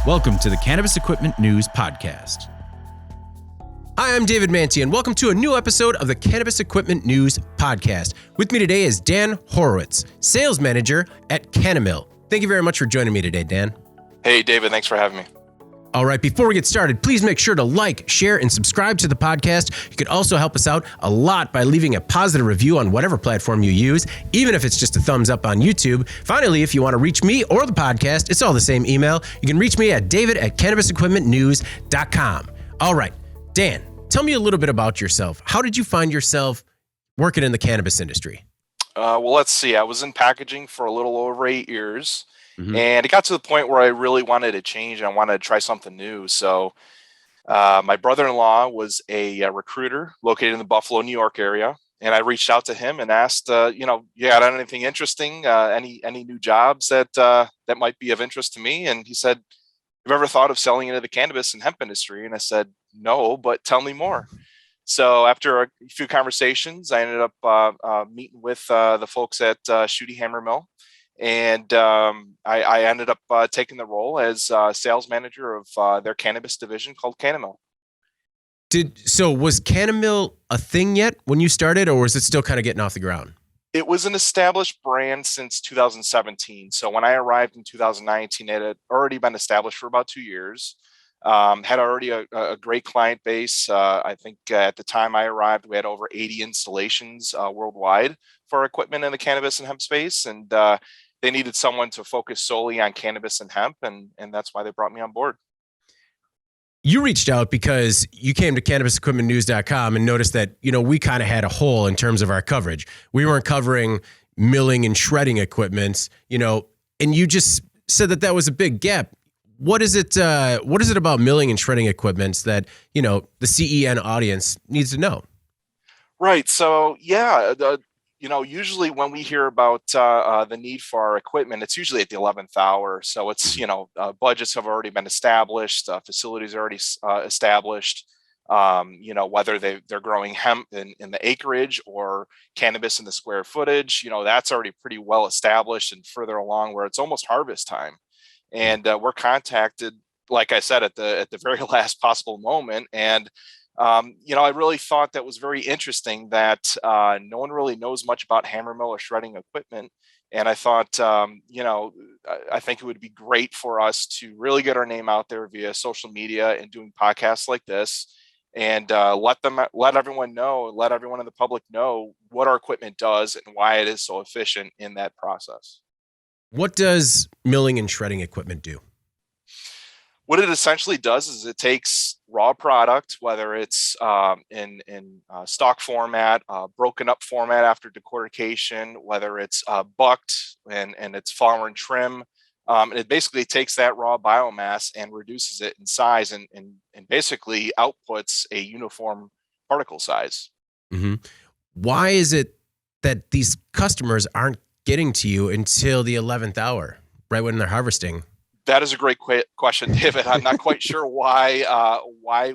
Welcome to the Cannabis Equipment News Podcast. Hi, I'm David Manti, and welcome to a new episode of the Cannabis Equipment News Podcast. With me today is Dan Horowitz, Sales Manager at KannaMill. Thank you very much for joining me today, Dan. Hey, David, thanks for having me. All right, before we get started, please make sure to like, share, and subscribe to the podcast. You can also help us out a lot by leaving a positive review on whatever platform you use, even if it's just a thumbs up on YouTube. Finally, if you want to reach me or the podcast, it's all the same email. You can reach me at david@cannabisequipmentnews.com. All right, Dan, tell me a little bit about yourself. How did you find yourself working in the cannabis industry? Well, let's see. I was in packaging for a little over 8 years. And it got to the point where I really wanted to change and I wanted to try something new. So my brother-in-law was a recruiter located in the Buffalo, New York area. And I reached out to him and asked, you got anything interesting, any new jobs that might be of interest to me? And he said, have you ever thought of selling into the cannabis and hemp industry? And I said, no, but tell me more. So after a few conversations, I ended up meeting with the folks at Shooty Hammer Mill. And I ended up taking the role as sales manager of their cannabis division called KannaMill. So was KannaMill a thing yet when you started, or was it still kind of getting off the ground? It was an established brand since 2017. So when I arrived in 2019, it had already been established for about 2 years. Had already a great client base. I think at the time I arrived, we had over 80 installations worldwide for our equipment in the cannabis and hemp space. And they needed someone to focus solely on cannabis and hemp. And that's why they brought me on board. You reached out because you came to cannabisequipmentnews.com and noticed that, we kind of had a hole in terms of our coverage. We weren't covering milling and shredding equipment, and you just said that was a big gap. What is it about milling and shredding equipment that, the CEN audience needs to know? Right. So, usually when we hear about the need for our equipment, it's usually at the 11th hour. So it's, budgets have already been established, facilities are already established, whether they're growing hemp in the acreage or cannabis in the square footage, that's already pretty well established and further along where it's almost harvest time. And we're contacted, like I said, at the very last possible moment. And, I really thought that was very interesting that no one really knows much about hammer mill or shredding equipment. And I thought, I think it would be great for us to really get our name out there via social media and doing podcasts like this and let everyone in the public know what our equipment does and why it is so efficient in that process. What does milling and shredding equipment do? What it essentially does is it takes raw product, whether it's in stock format, broken up format after decortication, whether it's bucked and it's flour and trim, and it basically takes that raw biomass and reduces it in size and basically outputs a uniform particle size. Mm-hmm. Why is it that these customers aren't getting to you until the 11th hour, right when they're harvesting? That is a great question, David. I'm not quite sure why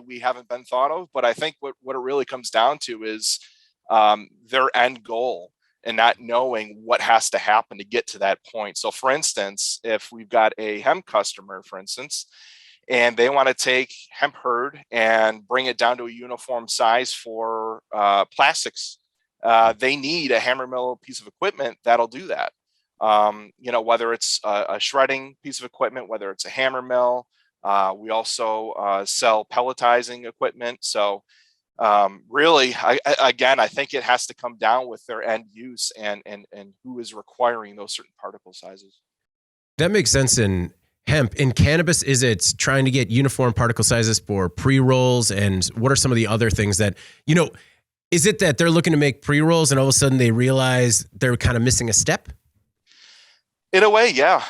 we haven't been thought of, but I think what it really comes down to is their end goal and not knowing what has to happen to get to that point. So for instance, if we've got a hemp customer, for instance, and they want to take hemp hurd and bring it down to a uniform size for plastics, they need a hammer mill piece of equipment that'll do that. Whether it's a shredding piece of equipment, whether it's a hammer mill, we also sell pelletizing equipment. So really, I think it has to come down with their end use and who is requiring those certain particle sizes. That makes sense in hemp. In cannabis, is it trying to get uniform particle sizes for pre-rolls? And what are some of the other things that, is it that they're looking to make pre-rolls and all of a sudden they realize they're kind of missing a step? In a way, yeah.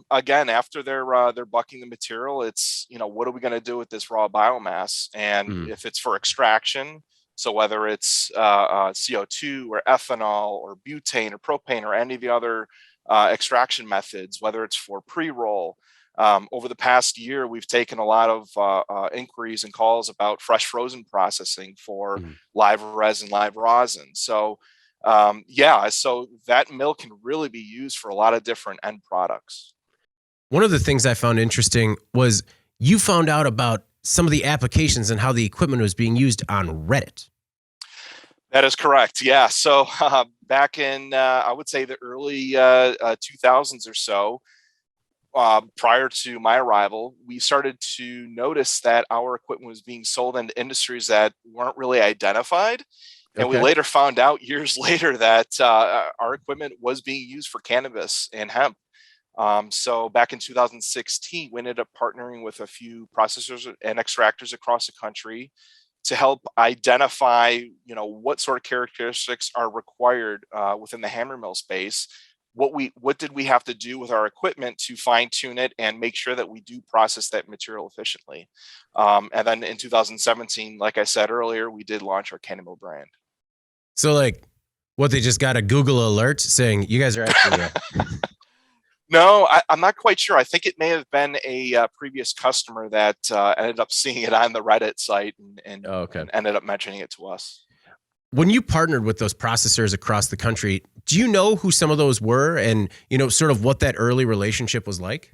Again, after they're bucking the material, it's, what are we going to do with this raw biomass? And if it's for extraction, so whether it's CO2 or ethanol or butane or propane or any of the other extraction methods, whether it's for pre-roll, over the past year, we've taken a lot of inquiries and calls about fresh frozen processing for live resin, live rosin. So so that mill can really be used for a lot of different end products. One of the things I found interesting was you found out about some of the applications and how the equipment was being used on Reddit. That is correct. Yeah. So back in, I would say the early 2000s or so, prior to my arrival, we started to notice that our equipment was being sold into industries that weren't really identified. And we Okay. later found out years later that our equipment was being used for cannabis and hemp. So back in 2016, we ended up partnering with a few processors and extractors across the country to help identify, what sort of characteristics are required within the hammer mill space. What did we have to do with our equipment to fine tune it and make sure that we do process that material efficiently. And then in 2017, like I said earlier, we did launch our KannaMill brand. So what, they just got a Google alert saying you guys are actually No, I'm not quite sure. I think it may have been a previous customer that ended up seeing it on the Reddit site and ended up mentioning it to us. When you partnered with those processors across the country, do you know who some of those were and, sort of what that early relationship was like?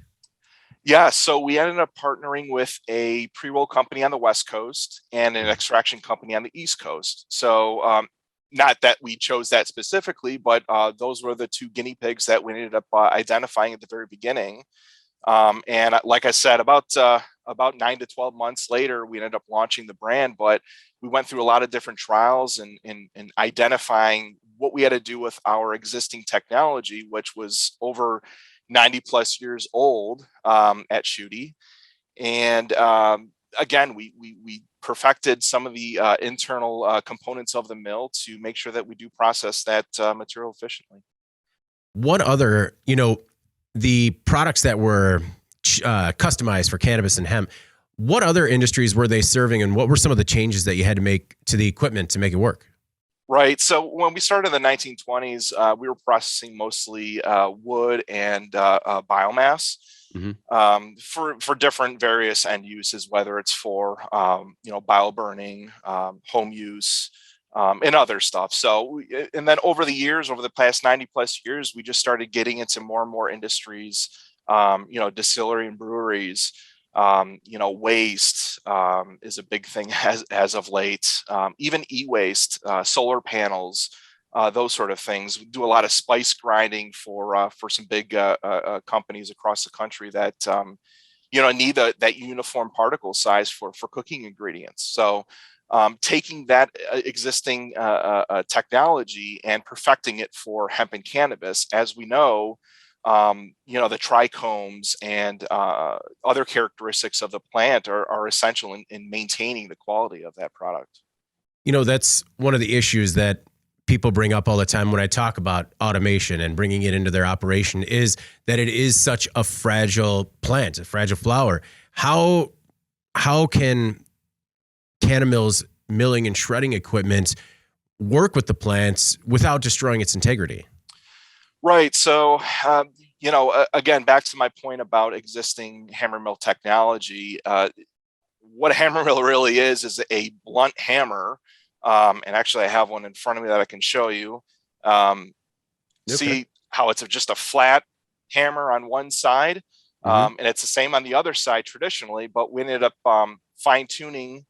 Yeah, so we ended up partnering with a pre-roll company on the West Coast and an extraction company on the East Coast. So not that we chose that specifically, but those were the two guinea pigs that we ended up identifying at the very beginning. And like I said, about 9 to 12 months later, we ended up launching the brand, but we went through a lot of different trials and identifying what we had to do with our existing technology, which was over 90 plus years old at Shooty. And again, we perfected some of the internal components of the mill to make sure that we do process that material efficiently. What other, the products that were customized for cannabis and hemp, what other industries were they serving and what were some of the changes that you had to make to the equipment to make it work? Right. So when we started in the 1920s, we were processing mostly wood and biomass for different various end uses, whether it's for bio burning, home use, and other stuff. So, and then over the past 90 plus years, we just started getting into more and more industries, distillery and breweries. Waste is a big thing as of late. Even e-waste, solar panels, those sort of things. We do a lot of spice grinding for some big companies across the country that need that uniform particle size for cooking ingredients. So taking that existing technology and perfecting it for hemp and cannabis, as we know. The trichomes and other characteristics of the plant are essential in maintaining the quality of that product. That's one of the issues that people bring up all the time when I talk about automation and bringing it into their operation is that it is such a fragile plant, a fragile flower. How can KannaMill's milling and shredding equipment work with the plants without destroying its integrity? Right. So, again, back to my point about existing hammer mill technology, what a hammer mill really is a blunt hammer. And actually, I have one in front of me that I can show you. See how it's just a flat hammer on one side. And it's the same on the other side traditionally, but we ended up fine tuning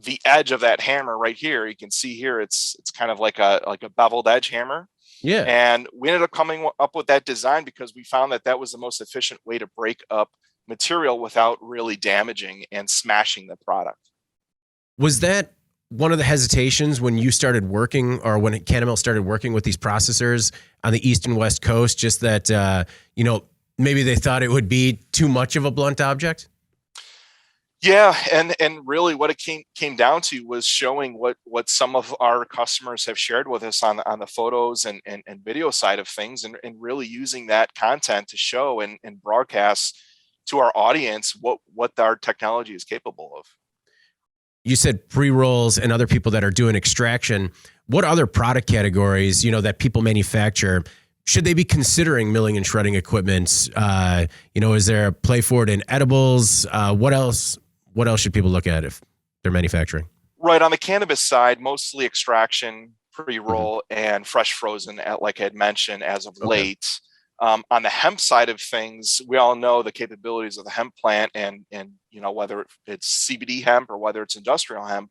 the edge of that hammer right here. You can see here, it's kind of like a beveled edge hammer. Yeah. And we ended up coming up with that design because we found that was the most efficient way to break up material without really damaging and smashing the product. Was that one of the hesitations when you started working or when KannaMill started working with these processors on the East and West Coast, just that, maybe they thought it would be too much of a blunt object? Yeah, and really what it came down to was showing what some of our customers have shared with us on the photos and video side of things, and really using that content to show and broadcast to our audience what our technology is capable of. You said pre-rolls and other people that are doing extraction. What other product categories, that people manufacture, should they be considering milling and shredding equipment? Is there a play for it in edibles? What else should people look at if they're manufacturing? Right. On the cannabis side, mostly extraction, pre-roll, and fresh frozen, like I had mentioned, as of late. On the hemp side of things, we all know the capabilities of the hemp plant, and whether it's CBD hemp or whether it's industrial hemp.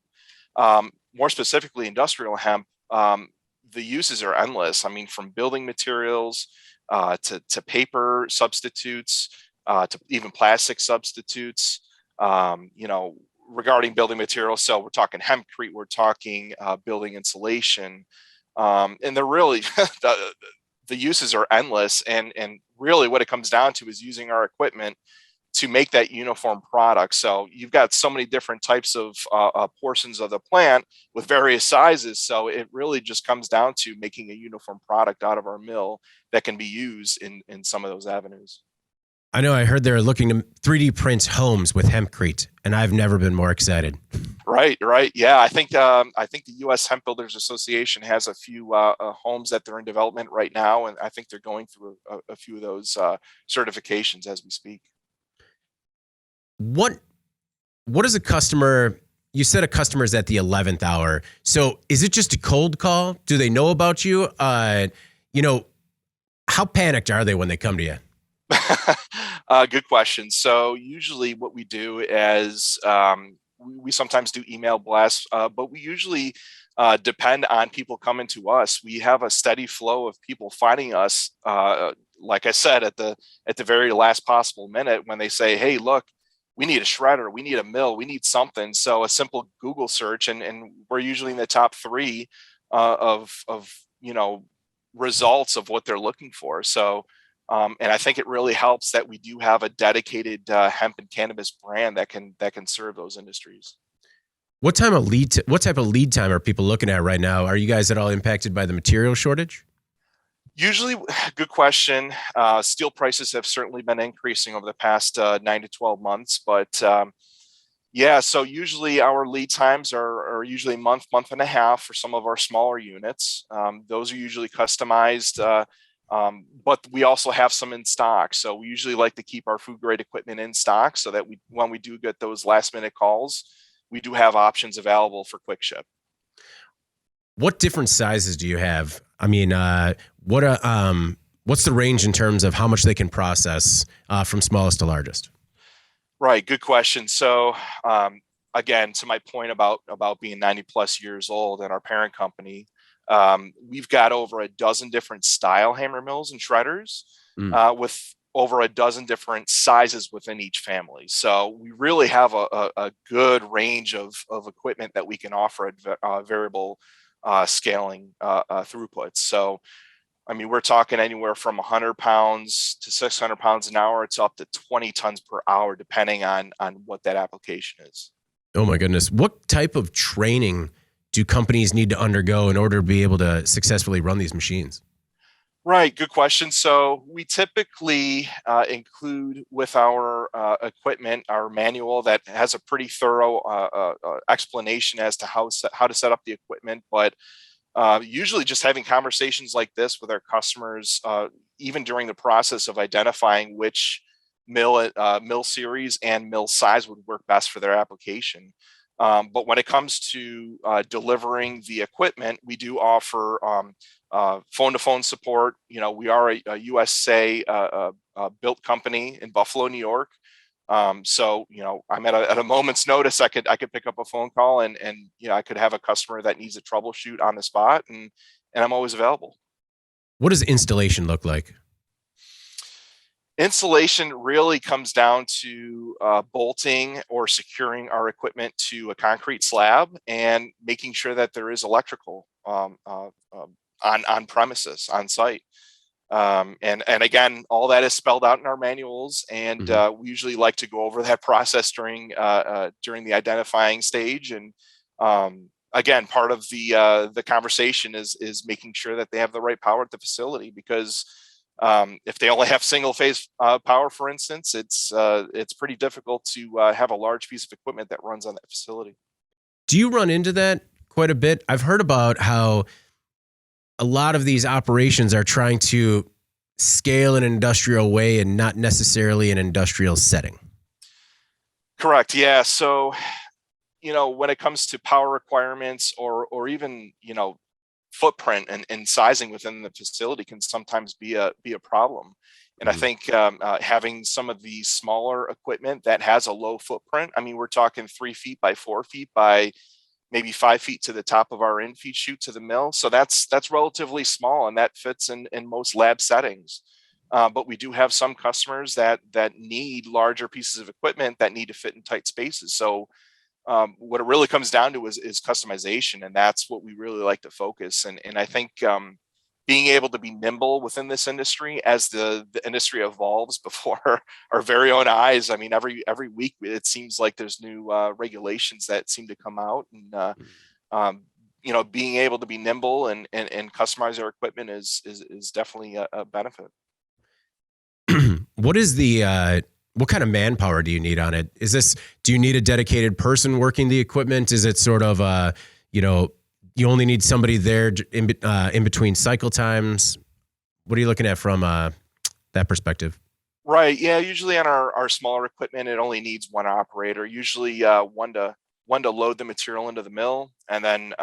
More specifically, industrial hemp, the uses are endless. I mean, from building materials to paper substitutes, to even plastic substitutes. Regarding building materials, so we're talking hempcrete, we're talking building insulation, and they're really the uses are endless. And really, what it comes down to is using our equipment to make that uniform product. So you've got so many different types of portions of the plant with various sizes. So it really just comes down to making a uniform product out of our mill that can be used in some of those avenues. I know I heard they're looking to 3D print homes with hempcrete, and I've never been more excited. Right. Yeah, I think the U.S. Hemp Builders Association has a few homes that they're in development right now, and I think they're going through a few of those certifications as we speak. What is a customer? You said a customer is at the 11th hour. So is it just a cold call? Do they know about you? How panicked are they when they come to you? Good question. So usually what we do is we sometimes do email blasts, but we usually depend on people coming to us. We have a steady flow of people finding us, like I said, at the very last possible minute when they say, hey, look, we need a shredder, we need a mill, we need something. So a simple Google search, and we're usually in the top 3 of results of what they're looking for. So, and I think it really helps that we do have a dedicated hemp and cannabis brand that can serve those industries. What type of lead time are people looking at right now? Are you guys at all impacted by the material shortage? Usually, good question. Steel prices have certainly been increasing over the past 9 to 12 months, but so usually our lead times are usually month and a half for some of our smaller units. Those are usually customized, but we also have some in stock. So we usually like to keep our food grade equipment in stock so that when we do get those last minute calls, we do have options available for quick ship. What different sizes do you have? I mean, what's the range in terms of how much they can process from smallest to largest? Right. Good question. So, again, to my point about being 90 plus years old and our parent company, we've got over a dozen different style hammer mills and shredders with over a dozen different sizes within each family. So we really have a good range of equipment that we can offer at variable scaling throughputs. So, I mean, we're talking anywhere from 100 pounds to 600 pounds an hour. It's up to 20 tons per hour, depending on what that application is. Oh my goodness. What type of training do companies need to undergo in order to be able to successfully run these machines? Right. Good question. So we typically include with our equipment, our manual that has a pretty thorough explanation as to how to set up the equipment. But usually just having conversations like this with our customers, even during the process of identifying which mill series and mill size would work best for their application. But when it comes to delivering the equipment, we do offer phone-to-phone support. We are a USA built company in Buffalo, New York. So, I'm at a moment's notice. I could pick up a phone call and I could have a customer that needs a troubleshoot on the spot, and I'm always available. What does installation look like? Installation really comes down to bolting or securing our equipment to a concrete slab and making sure that there is electrical on premises, on site. And again, all that is spelled out in our manuals, and we usually like to go over that process during the identifying stage. And again, part of the conversation is making sure that they have the right power at the facility, because if they only have single phase power, for instance, it's pretty difficult to have a large piece of equipment that runs on that facility. Do you run into that quite a bit? I've heard about how a lot of these operations are trying to scale in an industrial way and not necessarily an industrial setting. Correct. Yeah. So, when it comes to power requirements or even, footprint and sizing within the facility can sometimes be a problem. And I think having some of the smaller equipment that has a low footprint, I mean, we're talking 3 feet by 4 feet by maybe 5 feet to the top of our in-feed chute to the mill. So that's relatively small, and that fits in most lab settings. But we do have some customers that need larger pieces of equipment that need to fit in tight spaces. So what it really comes down to is customization, and that's what we really like to focus. And I think being able to be nimble within this industry as the industry evolves before our very own eyes. I mean, every week it seems like there's new regulations that seem to come out, and being able to be nimble and customize our equipment is definitely a benefit. What is what kind of manpower do you need on it? Do you need a dedicated person working the equipment? Is it sort of, you only need somebody there in between cycle times? What are you looking at from that perspective? Right. Yeah. Usually on our smaller equipment, it only needs one operator, usually one to load the material into the mill. And then,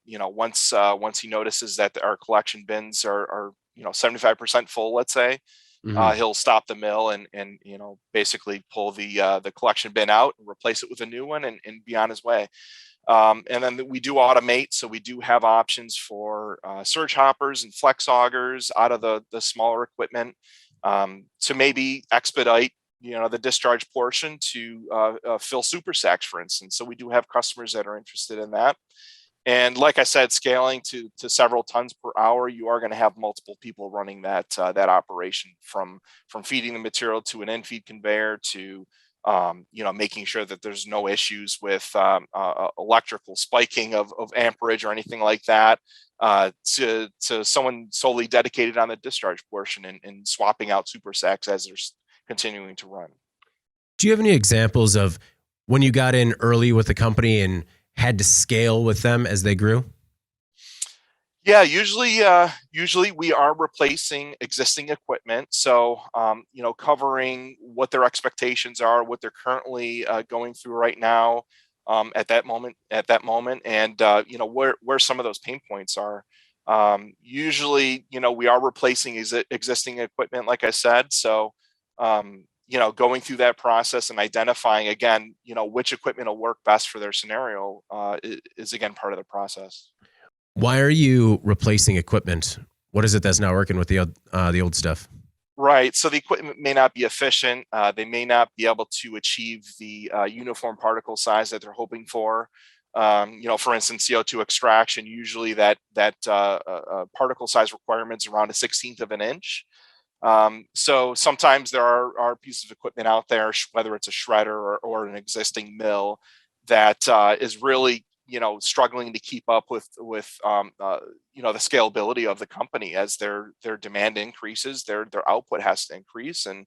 once he notices that our collection bins are 75% full, let's say, he'll stop the mill and basically pull the collection bin out and replace it with a new one and be on his way. And then we do automate, so we do have options for surge hoppers and flex augers out of the smaller equipment to maybe expedite the discharge portion to fill super sacks, for instance. So we do have customers that are interested in that. And like I said, scaling to several tons per hour, you are going to have multiple people running that operation, from feeding the material to an in-feed conveyor to making sure that there's no issues with electrical spiking of amperage or anything like that, to someone solely dedicated on the discharge portion and swapping out super sacks as they're continuing to run. Do you have any examples of when you got in early with the company and had to scale with them as they grew? Yeah, usually we are replacing existing equipment. So, covering what their expectations are, what they're currently going through right now at that moment, and where some of those pain points are. Usually, we are replacing existing equipment, like I said. So, going through that process and identifying again, which equipment will work best for their scenario is again part of the process. Why are you replacing equipment? What is it that's not working with the old stuff? Right. So the equipment may not be efficient. They may not be able to achieve the uniform particle size that they're hoping for. For instance, CO2 extraction, usually that particle size requirements around 1/16 of an inch. So sometimes there are pieces of equipment out there, whether it's a shredder or an existing mill, that is really struggling to keep up with the scalability of the company. As their demand increases, their output has to increase, and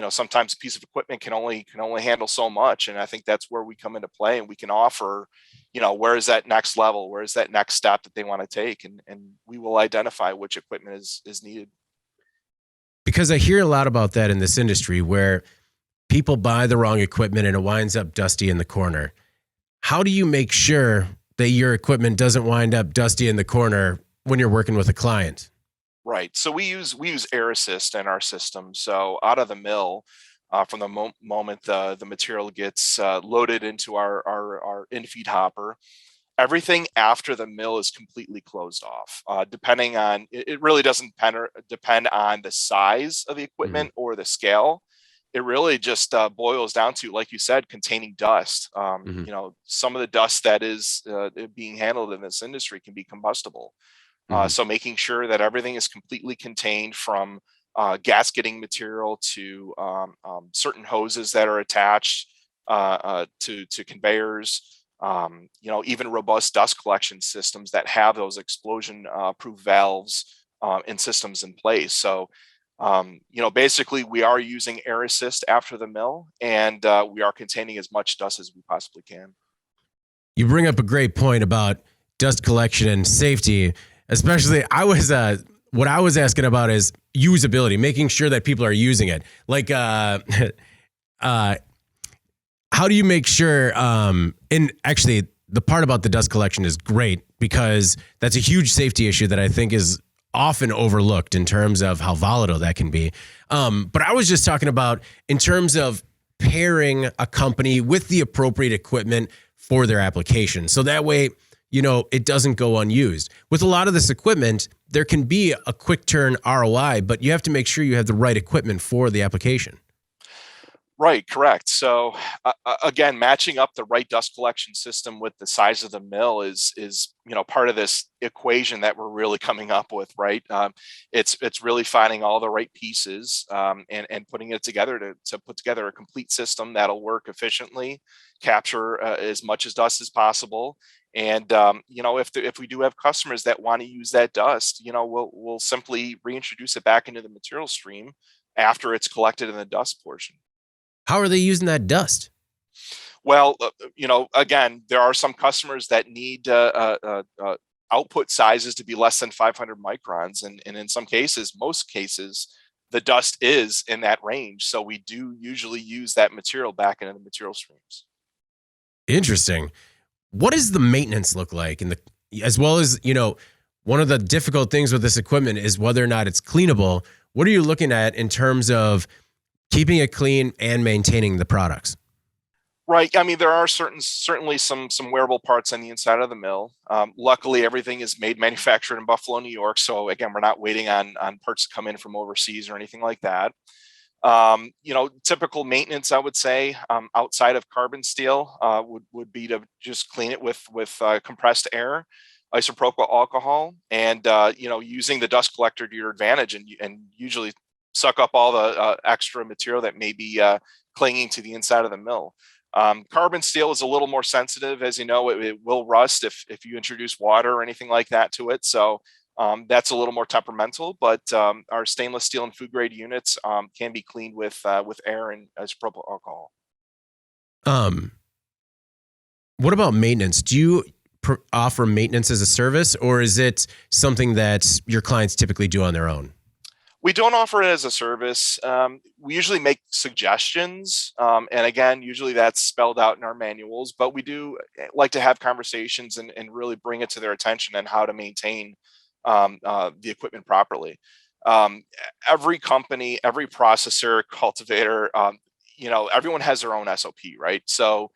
sometimes a piece of equipment can only handle so much. And I think that's where we come into play, and we can offer where is that next level, where is that next step that they want to take, and we will identify which equipment is needed. Because I hear a lot about that in this industry, where people buy the wrong equipment and it winds up dusty in the corner. How do you make sure that your equipment doesn't wind up dusty in the corner when you're working with a client? Right. So we use air assist in our system. So out of the mill, from the moment the material gets loaded into our in-feed hopper, everything after the mill is completely closed off. Depending on, it really doesn't depend on the size of the equipment or the scale. It really just boils down to, like you said, containing dust. Some of the dust that is being handled in this industry can be combustible. So making sure that everything is completely contained, from gasketing material to certain hoses that are attached to conveyors, even robust dust collection systems that have those explosion proof valves and systems in place. So basically we are using air assist after the mill, and we are containing as much dust as we possibly can. You bring up a great point about dust collection and safety. Especially, what I was asking about is usability, making sure that people are using it. Like, how do you make sure, and actually the part about the dust collection is great because that's a huge safety issue that I think is often overlooked in terms of how volatile that can be. But I was just talking about in terms of pairing a company with the appropriate equipment for their application. So that way, it doesn't go unused. With a lot of this equipment, there can be a quick turn ROI, but you have to make sure you have the right equipment for the application. Right, correct. So again, matching up the right dust collection system with the size of the mill is part of this equation that we're really coming up with, right? It's really finding all the right pieces and putting it together to put together a complete system that'll work efficiently, capture as much as dust as possible. And if we do have customers that want to use that dust, we'll simply reintroduce it back into the material stream after it's collected in the dust portion. How are they using that dust? Well, again, there are some customers that need output sizes to be less than 500 microns. And in some cases, most cases, the dust is in that range. So we do usually use that material back into the material streams. Interesting. What does the maintenance look like? As well as, one of the difficult things with this equipment is whether or not it's cleanable. What are you looking at in terms of keeping it clean and maintaining the products? Right. I mean, there are certainly some wearable parts on the inside of the mill. Luckily, everything is manufactured in Buffalo, New York. So again, we're not waiting on parts to come in from overseas or anything like that. Typical maintenance, I would say, outside of carbon steel would be to just clean it with compressed air, isopropyl alcohol, and using the dust collector to your advantage, and usually suck up all the extra material that may be clinging to the inside of the mill. Carbon steel is a little more sensitive, as you know, it will rust if you introduce water or anything like that to it. So that's a little more temperamental, but our stainless steel and food grade units can be cleaned with air and isopropyl alcohol. What about maintenance? Do you offer maintenance as a service, or is it something that your clients typically do on their own? We don't offer it as a service. We usually make suggestions. And again, usually that's spelled out in our manuals, but we do like to have conversations and really bring it to their attention and how to maintain the equipment properly. Every company, every processor, cultivator, everyone has their own SOP, right? So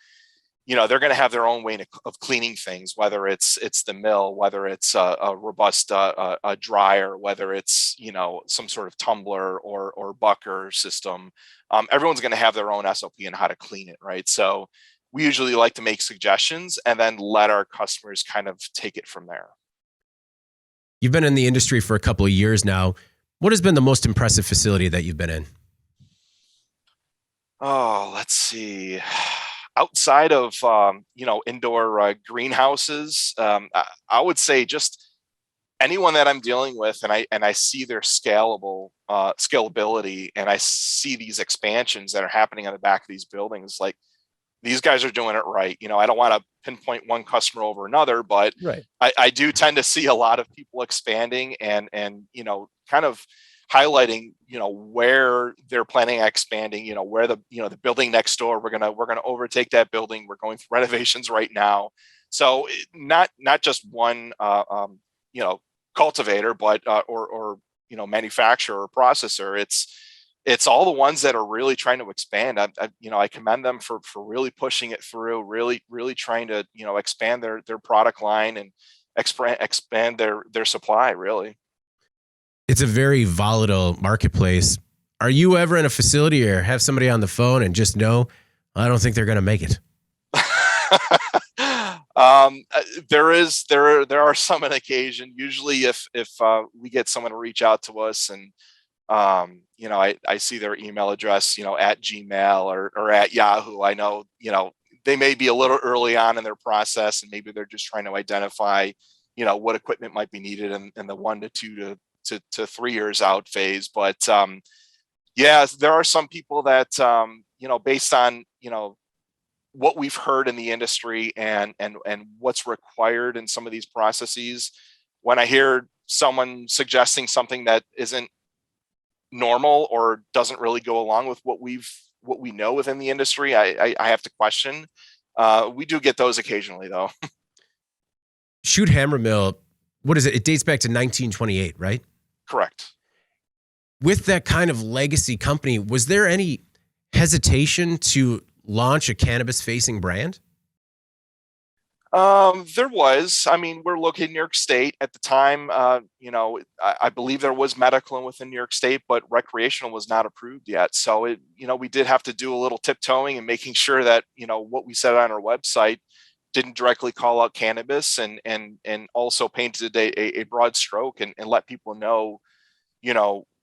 they're going to have their own way of cleaning things, whether it's the mill, whether it's a robust a dryer, whether it's some sort of tumbler or bucker system. Everyone's going to have their own SOP and how to clean it, right? So we usually like to make suggestions and then let our customers kind of take it from there. You've been in the industry for a couple of years now. What has been the most impressive facility that you've been in? Oh, let's see. Outside of indoor greenhouses, I would say just anyone that I'm dealing with, and I see their scalability, and I see these expansions that are happening on the back of these buildings. Like, these guys are doing it right. I don't want to pinpoint one customer over another, but right. I do tend to see a lot of people expanding and kind of highlighting where they're planning on expanding, where the building next door, we're gonna overtake that building, we're going through renovations right now. So not just one cultivator, but or manufacturer or processor. It's all the ones that are really trying to expand. I commend them for really pushing it through, really trying to expand their product line and expand their supply, really. It's a very volatile marketplace. Are you ever in a facility or have somebody on the phone and just know, I don't think they're going to make it? There are some on occasion. Usually if we get someone to reach out to us and I see their email address, at Gmail or at Yahoo, I know, they may be a little early on in their process and maybe they're just trying to identify, what equipment might be needed in the 1 to 2 to 3 years out phase. But there are some people that based on what we've heard in the industry and what's required in some of these processes, when I hear someone suggesting something that isn't normal or doesn't really go along with what we know within the industry, I have to question. We do get those occasionally, though. Shoot Hammer Mill, what is it? It dates back to 1928, right? Correct. With that kind of legacy company, was there any hesitation to launch a cannabis-facing brand? There was. I mean, we're located in New York State at the time. I believe there was medical within New York State, but recreational was not approved yet. So we did have to do a little tiptoeing and making sure that what we said on our website didn't directly call out cannabis, and also painted a broad stroke, and let people know,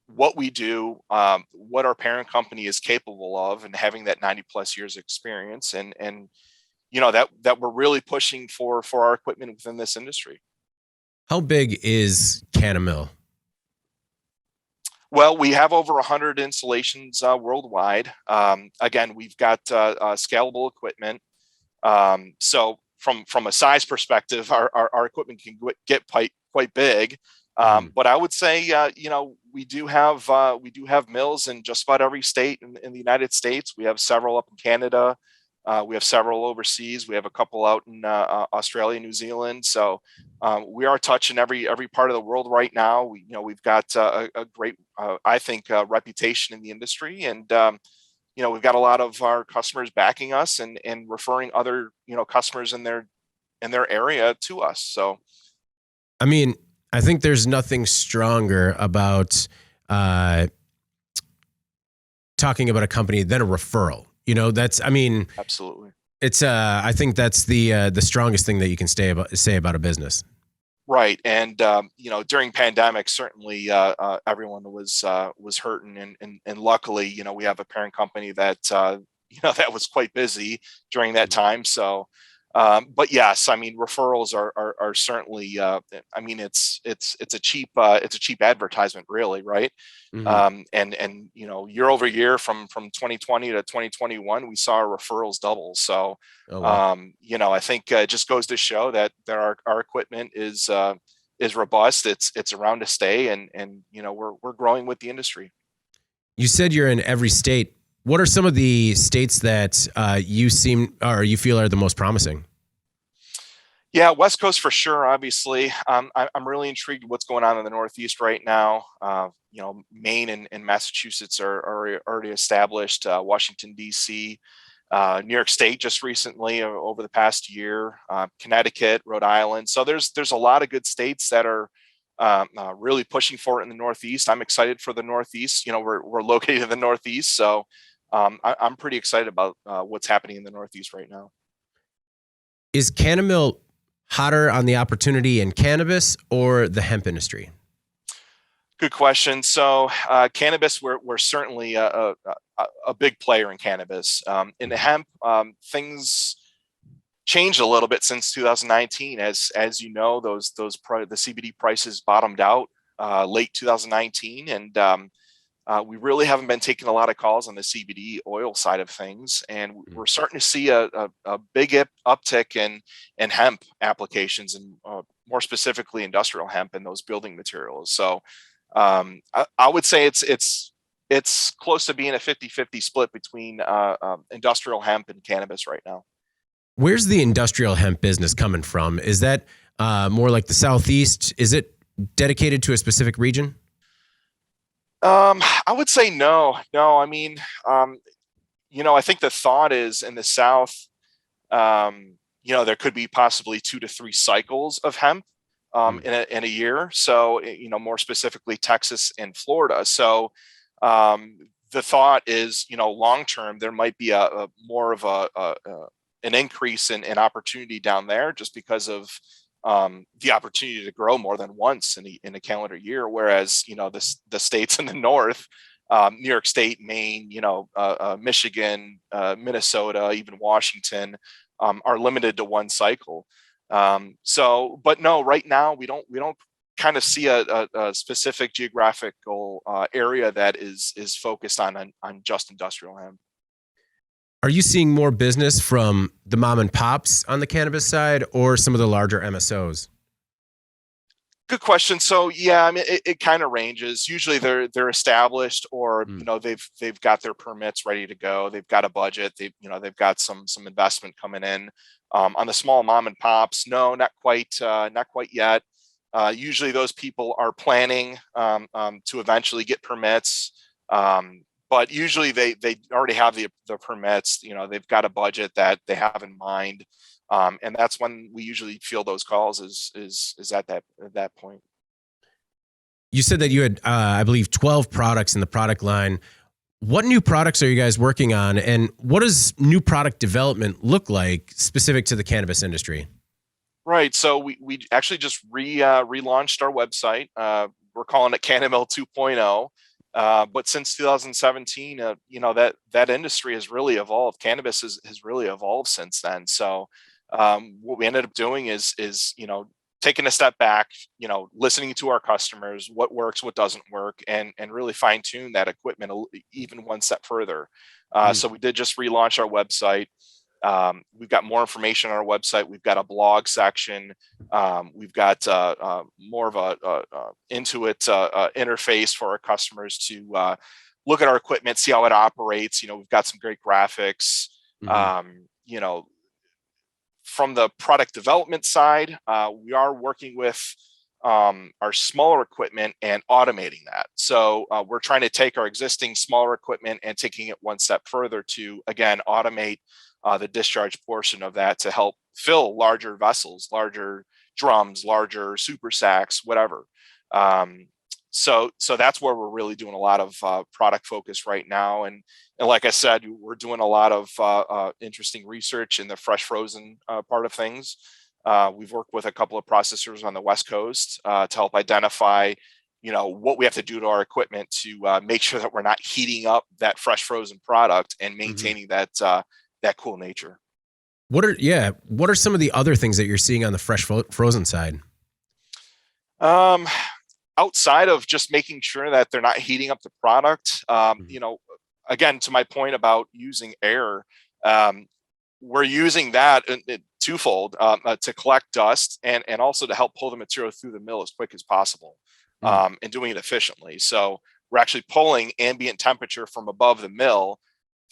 what we do, what our parent company is capable of, and having that 90 plus years experience, and that we're really pushing for our equipment within this industry. How big is KannaMill? Well, we have over 100 installations worldwide. Again, we've got scalable equipment. So from a size perspective, our equipment can get quite big. But I would say, we do have mills in just about every state in the United States. We have several up in Canada. We have several overseas. We have a couple out in Australia, New Zealand. So we are touching every part of the world right now. We've got a great, I think, reputation in the industry, and we've got a lot of our customers backing us and referring other customers in their area to us. So, I mean, I think there's nothing stronger about talking about a company than a referral. Absolutely. It's I think that's the strongest thing that you can say about a business. Right. And, during pandemic, certainly everyone was hurting. And luckily, we have a parent company that, that was quite busy during that time. So, but yes, I mean, referrals are certainly, it's a cheap advertisement, really. Right. Mm-hmm. And year over year from 2020 to 2021, we saw our referrals double. So, Oh, wow. I think it just goes to show that our equipment is robust. It's around to stay, and we're growing with the industry. You said you're in every state. What are some of the states that you feel are the most promising? Yeah, West Coast for sure. Obviously, I'm really intrigued with what's going on in the Northeast right now. Maine and Massachusetts are already established. Washington D.C., New York State just recently over the past year. Connecticut, Rhode Island. So there's a lot of good states that are really pushing for it in the Northeast. I'm excited for the Northeast. We're located in the Northeast, so I'm pretty excited about what's happening in the Northeast right now. Is KannaMill hotter on the opportunity in cannabis or the hemp industry? Good question. So cannabis, we're certainly a big player in cannabis. In the hemp, things changed a little bit since 2019. As you know, the CBD prices bottomed out late 2019, and we really haven't been taking a lot of calls on the CBD oil side of things, and we're starting to see a big uptick in hemp applications, and more specifically industrial hemp and those building materials. So I would say it's close to being a 50-50 split between industrial hemp and cannabis right now. Where's the industrial hemp business coming from? Is that more like the Southeast? Is it dedicated to a specific region? I would say no. I mean, I think the thought is in the South, there could be possibly 2 to 3 cycles of hemp in a year. So, more specifically Texas and Florida. So, the thought is, long term, there might be a more of an increase in opportunity down there, just because of the opportunity to grow more than once in a calendar year. Whereas, the states in the North, New York State, Maine, Michigan, Minnesota, even Washington, are limited to one cycle. But no, right now we don't kind of see a specific geographical area that is focused on just industrial hemp. Are you seeing more business from the mom and pops on the cannabis side or some of the larger MSOs? Good question. So yeah, I mean, it kind of ranges. Usually they're established, or they've got their permits ready to go. They've got a budget. They've got some investment coming in. On the small mom and pops, no, not quite yet. Usually those people are planning to eventually get permits, but usually they already have the permits. They've got a budget that they have in mind. And that's when we usually field those calls is at that point. You said that you had, I believe, 12 products in the product line. What new products are you guys working on, and what does new product development look like specific to the cannabis industry? Right. So we actually just relaunched our website. We're calling it KannaMill 2.0. But since 2017, that industry has really evolved. Cannabis has really evolved since then. So what we ended up doing is taking a step back, listening to our customers, what works, what doesn't work, and really fine tune that equipment even one step further. So we did just relaunch our website. We've got more information on our website. We've got a blog section. We've got more of a Intuit interface for our customers to look at our equipment, see how it operates. We've got some great graphics. From the product development side, we are working with our smaller equipment and automating that. So we're trying to take our existing smaller equipment and taking it one step further to, again, automate the discharge portion of that to help fill larger vessels, larger drums, larger super sacks, whatever. So that's where we're really doing a lot of product focus right now. And like I said, we're doing a lot of interesting research in the fresh frozen part of things. We've worked with a couple of processors on the West Coast to help identify, what we have to do to our equipment to make sure that we're not heating up that fresh frozen product and maintaining that cool nature. What are some of the other things that you're seeing on the fresh frozen side? Outside of just making sure that they're not heating up the product, again, to my point about using air, we're using that twofold to collect dust and also to help pull the material through the mill as quick as possible and doing it efficiently. So we're actually pulling ambient temperature from above the mill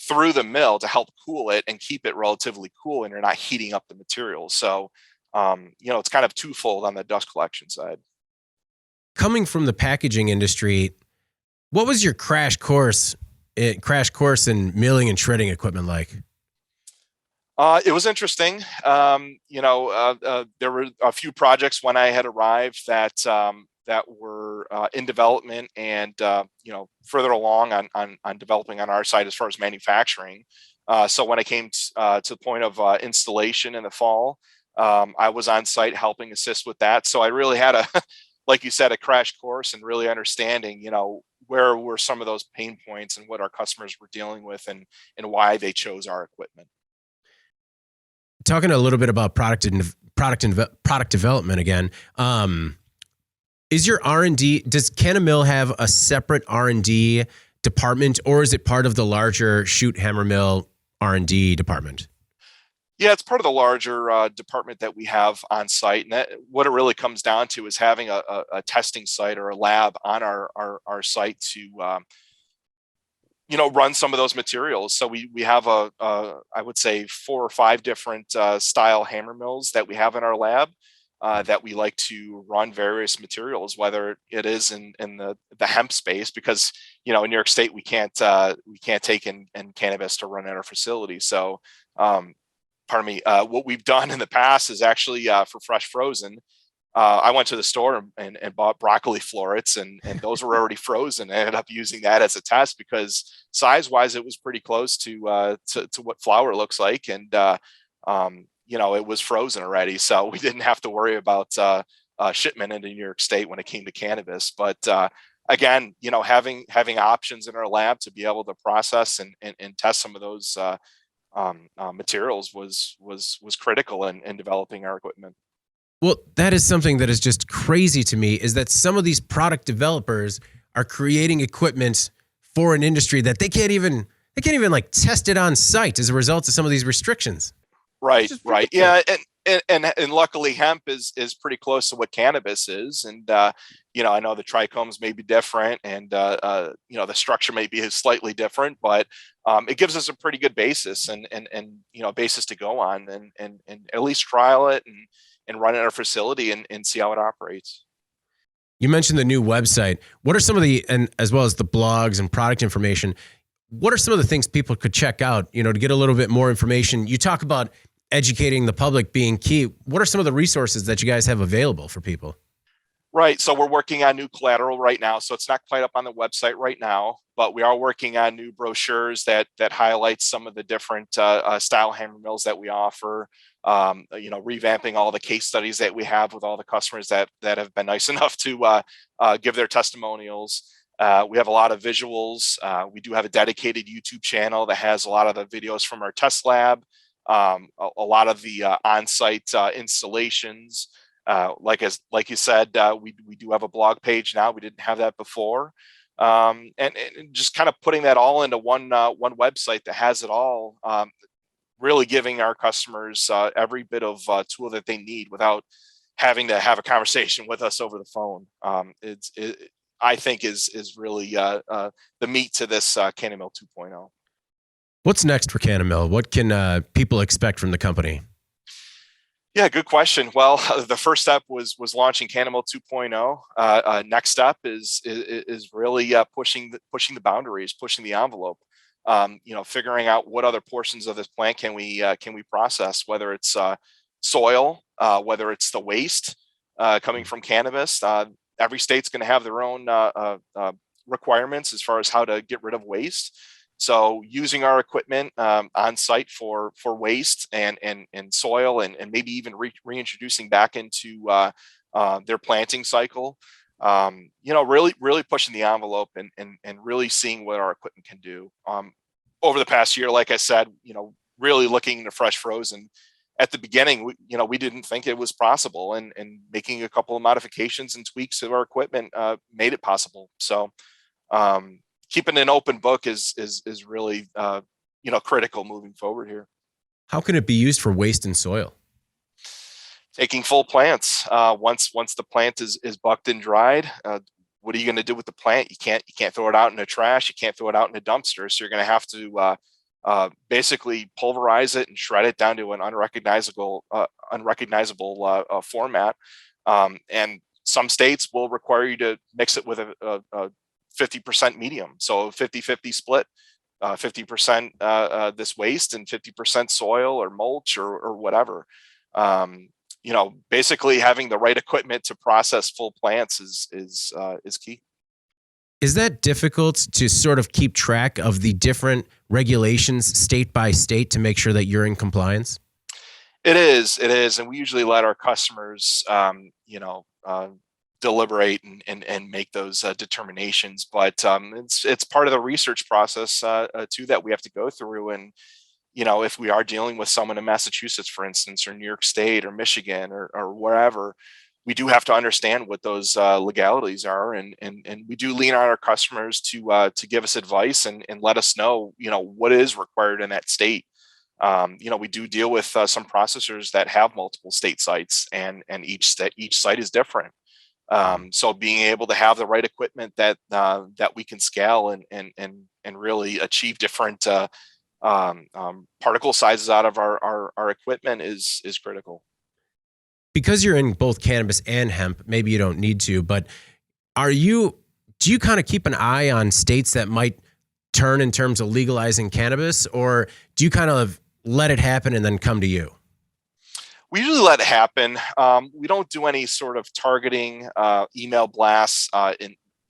through the mill to help cool it and keep it relatively cool, and you're not heating up the material. So, it's kind of twofold on the dust collection side. Coming from the packaging industry, what was your crash course in milling and shredding equipment like? It was interesting. There were a few projects when I had arrived that were in development and further along on developing on our side as far as manufacturing. So when I came to the point of installation in the fall, I was on site helping assist with that. So I really had like you said, a crash course and really understanding, where were some of those pain points and what our customers were dealing with and why they chose our equipment. Talking a little bit about product development again. Is your R&D, does KannaMill have a separate R&D department, or is it part of the larger Shoot Hammer Mill R&D department? Yeah, it's part of the larger department that we have on site. And what it really comes down to is having a testing site or a lab on our site to, run some of those materials. So we have I would say 4 or 5 different style hammer mills that we have in our lab that we like to run various materials, whether it is in the hemp space, because, in New York State, we can't take in cannabis to run at our facility. So, what we've done in the past is actually for fresh frozen. I went to the store and bought broccoli florets, and those were already frozen. I ended up using that as a test because size-wise, it was pretty close to what flour looks like, and it was frozen already, so we didn't have to worry about shipment into New York State when it came to cannabis. But again, having options in our lab to be able to process and test some of those materials was critical in developing our equipment. Well, that is something that is just crazy to me, is that some of these product developers are creating equipment for an industry that they can't even like test it on site as a result of some of these restrictions. Right. Yeah. and luckily hemp is pretty close to what cannabis is. And, I know the trichomes may be different and, the structure may be slightly different, but it gives us a pretty good basis and basis to go on and at least trial it and run it at our facility and see how it operates. You mentioned the new website. What are some of and as well as the blogs and product information, what are some of the things people could check out, to get a little bit more information? You talk about educating the public being key. What are some of the resources that you guys have available for people? Right. So we're working on new collateral right now. So it's not quite up on the website right now, but we are working on new brochures that highlight some of the different style hammer mills that we offer. Revamping all the case studies that we have with all the customers that have been nice enough to give their testimonials. We have a lot of visuals. We do have a dedicated YouTube channel that has a lot of the videos from our test lab, a lot of the on-site installations. Like you said, we do have a blog page now. We didn't have that before, and just kind of putting that all into one website that has it all. Really giving our customers every bit of tool that they need without having to have a conversation with us over the phone. I think is really the meat to this KannaMill 2.0. What's next for KannaMill? What can people expect from the company? Yeah, good question. Well, the first step was launching KannaMill 2.0. Next step is really pushing the boundaries, pushing the envelope. Figuring out what other portions of this plant can we process, whether it's soil, whether it's the waste coming from cannabis. Every state's going to have their own requirements as far as how to get rid of waste. So using our equipment on site for waste and soil and maybe even reintroducing back into their planting cycle, really pushing the envelope and really seeing what our equipment can do. Over the past year, like I said, really looking into fresh frozen. At the beginning, we didn't think it was possible, and making a couple of modifications and tweaks of our equipment made it possible. So keeping an open book is really critical moving forward here. How can it be used for waste and soil? Taking full plants. Once the plant is bucked and dried, what are you going to do with the plant? You can't throw it out in the trash. You can't throw it out in a dumpster. So you're going to have to basically pulverize it and shred it down to an unrecognizable format. And some states will require you to mix it with a 50% medium, so 50-50 split. 50% this waste and 50% soil or mulch or whatever. Basically having the right equipment to process full plants is key. Is that difficult to sort of keep track of the different regulations state by state to make sure that you're in compliance? It is. And we usually let our customers, deliberate and make those determinations. But it's part of the research process too that we have to go through. And if we are dealing with someone in Massachusetts, for instance, or New York State or Michigan or wherever, we do have to understand what those legalities are, and we do lean on our customers to give us advice and let us know what is required in that state. We do deal with some processors that have multiple state sites, and each site is different. So being able to have the right equipment that we can scale and really achieve different particle sizes out of our equipment is critical. Because you're in both cannabis and hemp, maybe you don't need to, but do you kind of keep an eye on states that might turn in terms of legalizing cannabis, or do you kind of let it happen and then come to you? We usually let it happen. We don't do any sort of targeting email blasts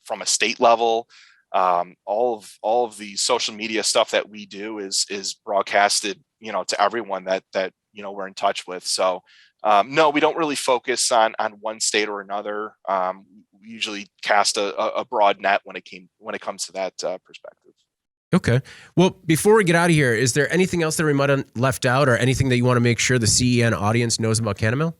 from a state level. All of the social media stuff that we do is broadcasted, to everyone that we're in touch with. So no, we don't really focus on one state or another. We usually cast a broad net when it comes to that perspective. Okay. Well, before we get out of here, is there anything else that we might have left out, or anything that you want to make sure the CEN audience knows about KannaMill?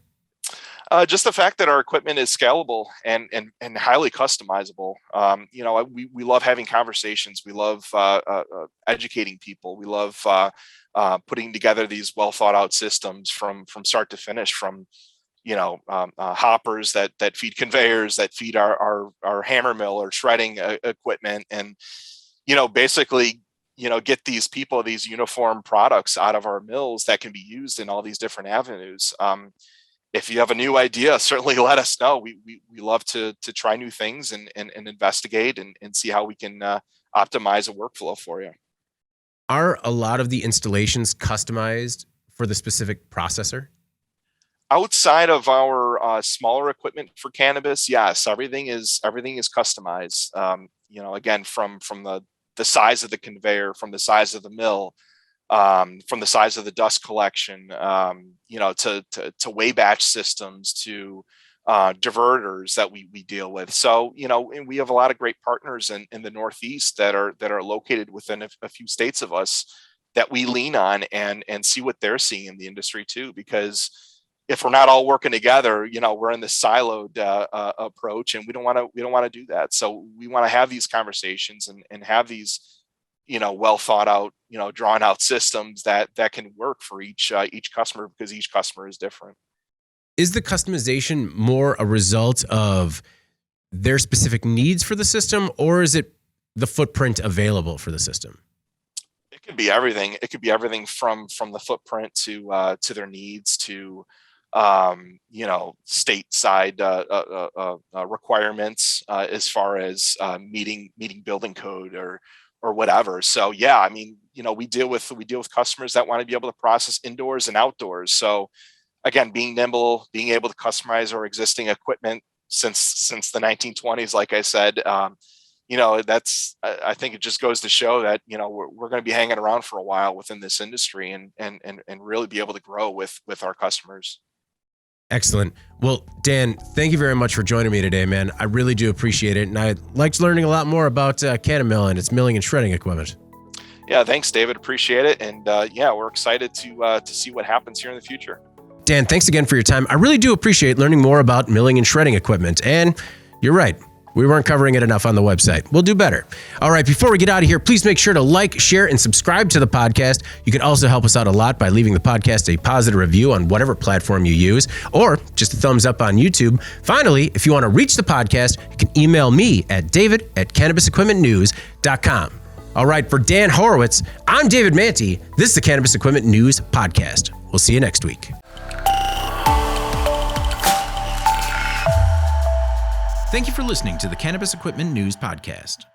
Just the fact that our equipment is scalable and highly customizable. We love having conversations. We love educating people. We love putting together these well thought out systems from start to finish, from hoppers that feed conveyors, that feed our hammer mill or shredding equipment, and basically get these uniform products out of our mills that can be used in all these different avenues. If you have a new idea, certainly let us know. We love to try new things and investigate and see how we can optimize a workflow for you. Are a lot of the installations customized for the specific processor? Outside of our smaller equipment for cannabis, yes, everything is customized. Again, from the size of the conveyor, from the size of the mill, from the size of the dust collection, to weigh batch systems, to diverters that we deal with. So, and we have a lot of great partners in the Northeast that are located within a few states of us that we lean on and see what they're seeing in the industry too. Because if we're not all working together, we're in this siloed approach, and we don't want to do that. So we want to have these conversations and have these, well thought out, drawn out systems that can work for each customer, because each customer is different. Is the customization more a result of their specific needs for the system, or is it the footprint available for the system? It could be everything. It could be everything from the footprint to their needs, to stateside requirements as far as meeting building code or whatever. So yeah, we deal with customers that want to be able to process indoors and outdoors. So again, being nimble, being able to customize our existing equipment since the 1920s, like I said, that's, I think it just goes to show that, we're going to be hanging around for a while within this industry and really be able to grow with our customers. Excellent. Well, Dan, thank you very much for joining me today, man. I really do appreciate it. And I liked learning a lot more about KannaMill and its milling and shredding equipment. Yeah, thanks, David. Appreciate it. And we're excited to see what happens here in the future. Dan, thanks again for your time. I really do appreciate learning more about milling and shredding equipment. And you're right, we weren't covering it enough on the website. We'll do better. All right, before we get out of here, please make sure to like, share, and subscribe to the podcast. You can also help us out a lot by leaving the podcast a positive review on whatever platform you use, or just a thumbs up on YouTube. Finally, if you want to reach the podcast, you can email me at david@cannabisequipmentnews.com. All right, for Dan Horowitz, I'm David Manti. This is the Cannabis Equipment News Podcast. We'll see you next week. Thank you for listening to the Cannabis Equipment News Podcast.